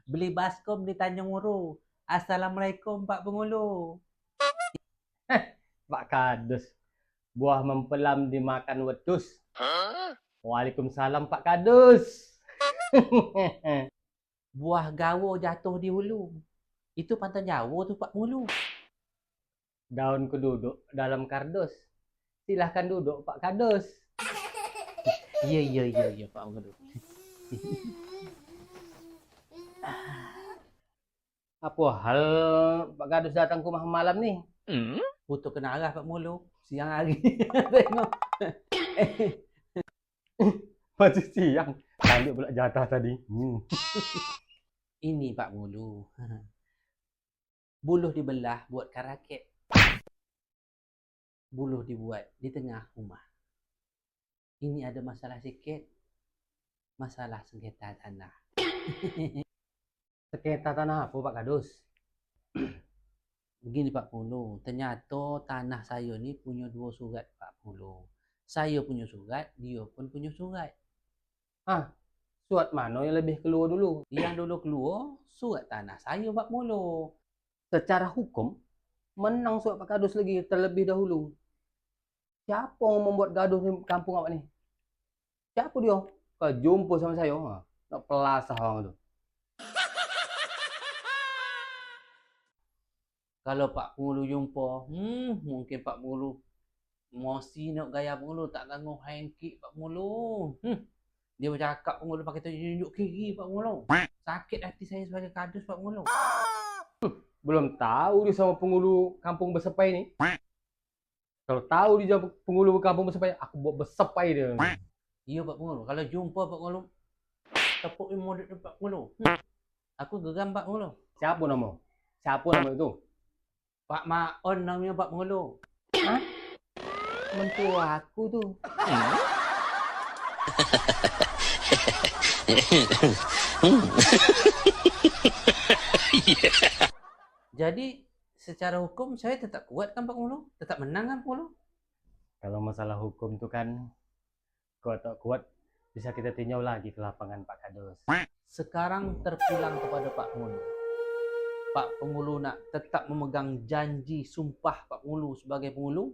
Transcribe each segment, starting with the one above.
Beli baskom di Tanjung Uru. Assalamualaikum Pak Penghulu. Pak Kades, buah mempelam dimakan wedus. Waalaikumsalam Pak Kades. Buah gawo jatuh di hulu. Itu pantun Jawa tuh Pak Penghulu. Daunku duduk dalam kardus. Silahkan duduk Pak Kades. Iya Pak Penghulu. Apa hal Pak Kades datang ke rumah malam nih? Putu kena arah Pak Penghulu. Siang hari. Tengok. Masih siang. Lanjut pula jatah tadi. Ini Pak Penghulu. Buluh dibelah buat karaket. Buluh dibuat di tengah rumah. Ini ada masalah sikit. Masalah sengketa tanah. Sengketa tanah apa Pak Kades? Begini Pak Penghulu, ternyata tanah saya ni punya 2 surat Pak Penghulu. Saya punya surat, dia pun punya surat. Surat mana yang lebih keluar dulu? Yang dulu keluar, surat tanah saya Pak Penghulu. Secara hukum, menang surat Pak Kades lagi terlebih dahulu. Siapa yang membuat gaduh di kampung awak ni? Siapa dia? Kau jumpa sama saya. Nak pelasah orang tu. Kalau Pak Penghulu jumpa, mungkin Pak Penghulu emosi nak gaya Penghulu, tak tangguh hangkik Pak Penghulu. Dia bercakap Penghulu pakai tunjuk kiri Pak Penghulu. Sakit hati saya sebagai kadus Pak Penghulu. Belum tahu dia sama penghulu kampung Besepai ni. Kalau tahu dia penghulu kampung Besepai, aku buat Besepai dia. Iya Pak Penghulu, kalau jumpa Pak Penghulu, tepuk mulut Pak Penghulu. Aku geram Pak Penghulu. Siapa nama? Siapa nama itu? Pak Maon namanya Pak Penghulu. Mentua aku tu. Jadi secara hukum saya tetap kuat kan Pak Penghulu? Tetap menang kan Pak Penghulu? Kalau masalah hukum tu kan kuat tak kuat bisa kita tinjau lagi ke lapangan Pak Kades. Sekarang terpulang kepada Pak Penghulu. Pak Penghulu nak tetap memegang janji sumpah Pak Penghulu sebagai penghulu,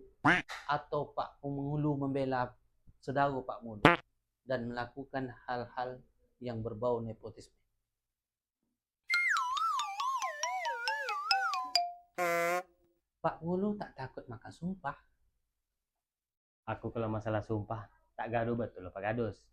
atau Pak Penghulu membela saudara Pak Penghulu dan melakukan hal-hal yang berbau nepotisme. Pak Penghulu tak takut makan sumpah. Aku kalau masalah sumpah tak gaduh betul Pak Kades.